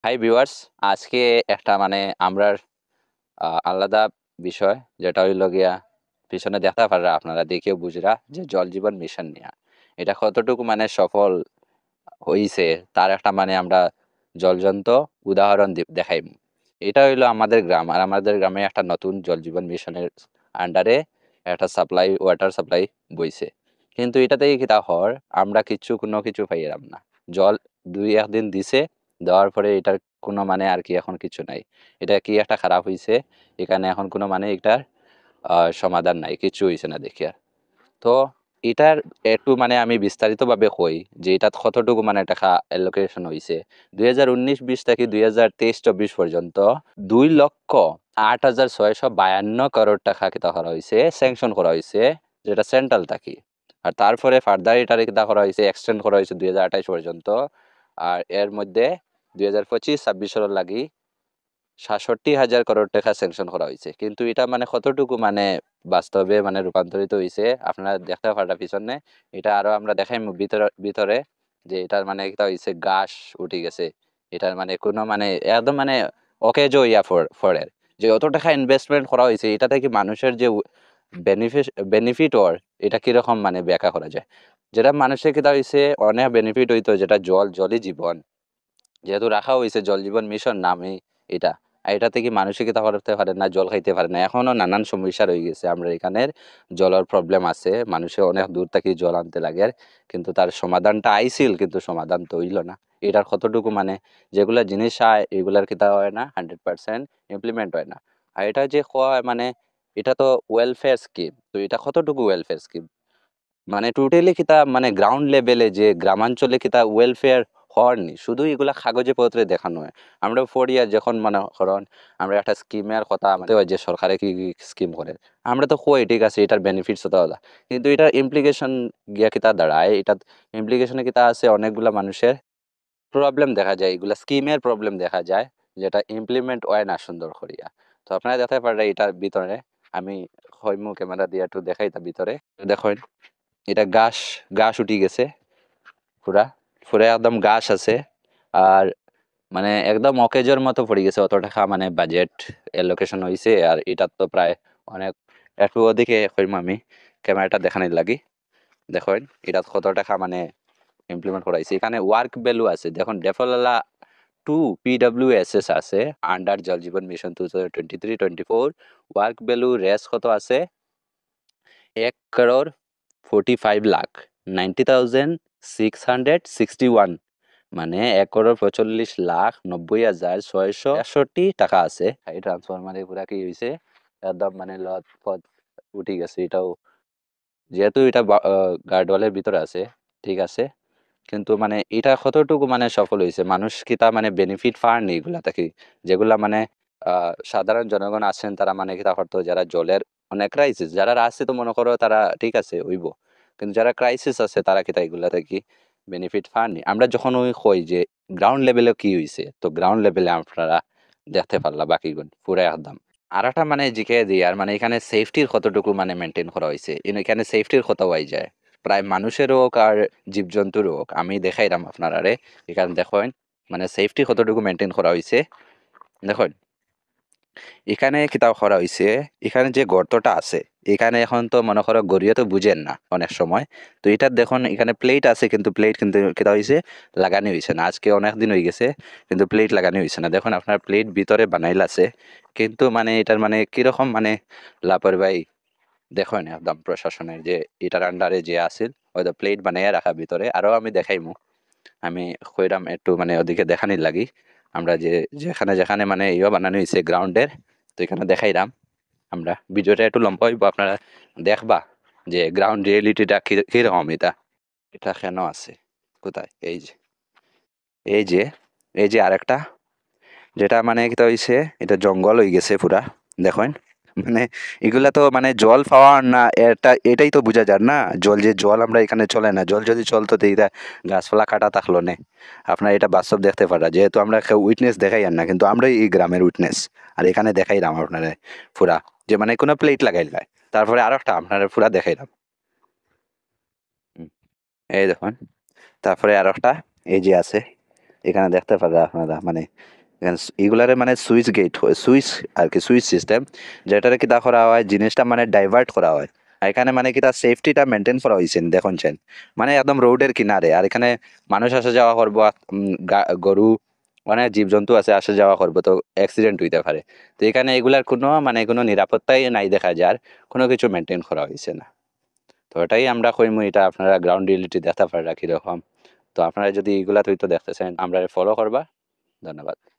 Hi viewers, আজকে একটা মানে আমরা আলাদা বিষয় যেটা হইল গিয়া পিছনে দেখতে পাররা আপনারা দেখেও বুঝরা যে জল জীবন মিশন নিয়ে এটা কতটুকু মানে সফল হইছে তার একটা মানে আমরা জলজন্ত উদাহরণ দেখাইব। এটা হইলো আমাদের গ্রাম, আর আমাদের গ্রামে একটা নতুন জল জীবন মিশনের আন্ডারে একটা সাপ্লাই ওয়াটার সাপ্লাই বইছে। কিন্তু এটা থেকে কিতা হর আমরা কোনো কিছু পাইলাম না। জল দুই একদিন দিছে, দেওয়ার পরে এটার কোনো মানে আর কি এখন কিছু নাই। এটা কি একটা খারাপ হইছে, এখানে এখন কোনো মানে এটার সমাধান নাই, কিছু হইছে না দেখি আর। তো এটার একটু মানে আমি বিস্তারিতভাবে কই যে এটা কতটুকু মানে টাকা অ্যালোকেশন হইছে। 2019-20 থেকে 2023-24 পর্যন্ত 2,08,652 করোড় টাকা কিতা করা হয়েছে, স্যাংশন করা হয়েছে, যেটা সেন্ট্রাল থাকি। আর তারপরে ফার্দার এটারে কিতা করা হয়েছে, এক্সটেন্ড করা হয়েছে 2028 পর্যন্ত। আর এর মধ্যে 2025-26 লাগি 67,000 করোড় টাকা স্যাংশন করা হয়েছে। কিন্তু এটা মানে কতটুকু মানে বাস্তবে মানে রূপান্তরিত হয়েছে আপনারা দেখতে পারা পিছনে। এটা আরো আমরা দেখাই ভিতরে ভিতরে যে এটার মানে এটা হয়েছে ঘাস উঠে গেছে। এটার মানে কোনো মানে একদম মানে অকেজো ইয়া ফরের যে অত টাকা ইনভেস্টমেন্ট করা হয়েছে, এটা থেকে মানুষের যে বেনিফিট বেনিফিট ওর এটা কিরকম মানে ব্যাখ্যা করা যায়। যেটা মানুষের কিতা হয়েছে অনেক বেনিফিট হইতো, যেটা জলই জীবন, যেহেতু রাখা হয়েছে জল জীবন মিশন নামে এটা। আর এটা থেকে মানুষে কিতা করতে পারে না, জল খাইতে পারে না। এখনো নানান সমস্যা রয়ে গেছে, আমরা এখানের জলের প্রবলেম আছে, মানুষে অনেক দূর থেকে জল আনতে লাগে। কিন্তু তার সমাধানটা আইছিল, কিন্তু সমাধান তো হইল না। এটার কতটুকু মানে যেগুলা জিনিস আয় এগুলার কিতা হয় না, 100% ইমপ্লিমেন্ট হয় না। আর এটা যে হয় মানে এটা তো ওয়েলফেয়ার স্কিম, তো এটা কতটুকু ওয়েলফেয়ার স্কিম মানে টোটালি কিতা মানে গ্রাউন্ড লেভেলে যে গ্রামাঞ্চলে কিতা ওয়েলফেয়ার হওয়ার নি, শুধু এগুলা কাগজে পত্রে দেখানো হয়। আমরা 4 ইয়ার যখন মানে কারণ আমরা একটা স্কিমের কথা আমাদের হয় যে সরকারে কি কি স্কিম করে, আমরা তো কই ঠিক আছে এটার বেনিফিটস হতে হলা, কিন্তু এটার ইমপ্লিকেশন গিয়া কিতা দাঁড়ায়, এটা ইমপ্লিকেশনে কিতা আছে অনেকগুলা মানুষের প্রবলেম দেখা যায়, এগুলা স্কিমের প্রবলেম দেখা যায়, যেটা ইমপ্লিমেন্ট হয় না সুন্দর করিয়া। তো আপনারা দেখতে পারেন এটার ভিতরে আমি হইমু ক্যামেরা দিয়ে একটু দেখাই তার ভিতরে দেখেন। এটা ঘাস ঘাস উঠি গেছে পুরা, পুরা একদম ঘাস আছে। আর মানে একদম অকেজোর মতো পড়ে গেছে, অত টাকা মানে বাজেট এলোকেশন হয়েছে। আর এটা তো প্রায় অনেক একটু ওদিকে কইম আমি ক্যামেরাটা দেখানোর লাগি। দেখেন এটা কত টাকা মানে ইমপ্লিমেন্ট করাইছে। এখানে ওয়ার্ক ভ্যালু আছে দেখুন, ডেফলা 2 PWSS আছে আন্ডার জল জীবন মিশন 2023-24। ওয়ার্ক ভ্যালু রেস কত আছে 1,45,90,661, মানে 1,45,90,661 টাকা আছে। এই ট্রান্সফরমারে পুরা কি হয়েছে একদম মানে লত পথ উঠে গেছে। এটাও যেহেতু এটা গার্ডওয়ালের ভিতরে আছে ঠিক আছে, কিন্তু মানে এটা কতটুকু মানে সফল হয়েছে, মানুষ কি তা মানে বেনিফিট পাননি এগুলা থেকে, যেগুলা মানে সাধারণ জনগণ আছেন তারা মানে কি তা করতো, যারা জলের অনেক ক্রাইসিস যারা আছে তো মনে করো তারা ঠিক আছে হইব, কিন্তু যারা ক্রাইসিস আছে তারা কি তা এগুলা থেকে বেনিফিট পাননি। আমরা যখন ওই কই যে গ্রাউন্ড লেভেলে কি হয়েছে, তো গ্রাউন্ড লেভেলে আপনারা দেখতে পারলা বাকিগুলো পুরো একদম। আর একটা মানে জিকে দিই আর মানে এখানে সেফটির কতটুকু মানে মেনটেন করা হয়েছে, এখানে সেফটির কথা হয়ে যায় প্রায় মানুষের হোক আর জীবজন্তুর হোক। আমি দেখাইলাম আপনারারে, এখানে দেখেন মানে সেফটি কতটুকু মেনটেন করা হয়েছে। দেখুন এখানে কিতাব করা হয়েছে, এখানে যে গর্তটা আছে এখানে এখন তো মনে করো গড়িয়ে তো বুঝেন না অনেক সময়। তো এটা দেখুন এখানে প্লেট আছে, কিন্তু প্লেট কিন্তু কিতা হয়েছে লাগানি হয়েছে না, আজকে অনেক দিন হয়ে গেছে কিন্তু প্লেট লাগানি হয়েছে না। দেখুন আপনার প্লেট ভিতরে বানাইল আছে, কিন্তু মানে এটার মানে কিরকম মানে লাপরবাহী দেখুন একদম প্রশাসনের যে এটার আন্ডারে যে আছিল হয়তো প্লেট বানাইয়া রাখা ভিতরে। আরো আমি দেখাইমু, আমি কইরাম একটু মানে ওদিকে দেখানির লাগি আমরা যে যেখানে যেখানে মানে ইয়ে বানানো হয়েছে গ্রাউন্ডের, তো এখানে দেখাইলাম। আমরা ভিডিওটা একটু লম্বা হইব, আপনারা দেখবা যে গ্রাউন্ড রিয়েলিটিটা কিরকম। এটা এটা কেন আছে কোথায়, এই যে এই যে এই যে আরেকটা যেটা মানে কিতা হইছে, এটা জঙ্গল হয়ে গেছে পুরা। দেখেন মানে এগুলা তো মানে জল পাওয়া না, এটাই তো বোঝা যায় না। জল আমরা এখানে চলে না, জল যদি চলতো তো এটা গাছপালা কাটা থাকলো না। আপনার এটা বাস্তব দেখতে পারা, যেহেতু আমরা কেউ উইটনেস দেখাই আর না, কিন্তু আমরাই এই গ্রামের উইটনেস। আর এখানে দেখাইলাম আপনারা পুরা যে মানে কোনো প্লেট লাগাইল নাই। তারপরে আরো একটা আপনারা পুরা দেখাইলাম। হুম, এই দেখুন তারপরে আরো একটা এই যে আছে, এখানে দেখতে পারেন আপনারা মানে এখানে এগুলারে মানে সুইচ গেট হয়, সুইচ আর কি সুইচ সিস্টেম, যেটারে কিতা করা হয় জিনিসটা মানে ডাইভার্ট করা হয়। আর এখানে মানে কিতা সেফটিটা মেনটেন করা হয়েছে দেখুন চেন, মানে একদম রোডের কিনারে। আর এখানে মানুষ আসা যাওয়া করবো, গরু মানে জীবজন্তু আছে আসা যাওয়া করবো, তো অ্যাক্সিডেন্ট হইতে পারে। তো এখানে এগুলার কোনো মানে কোনো নিরাপত্তাই নাই দেখা যার, কোনো কিছু মেনটেন করা হয়েছে না। তো এটাই আমরা কইমু, এটা আপনারা গ্রাউন্ড রিয়েলিটি দেখতে পারা কিরকম। তো আপনারা যদি এগুলা তুই তো দেখতেছেন আমরা ফলো করবা। ধন্যবাদ।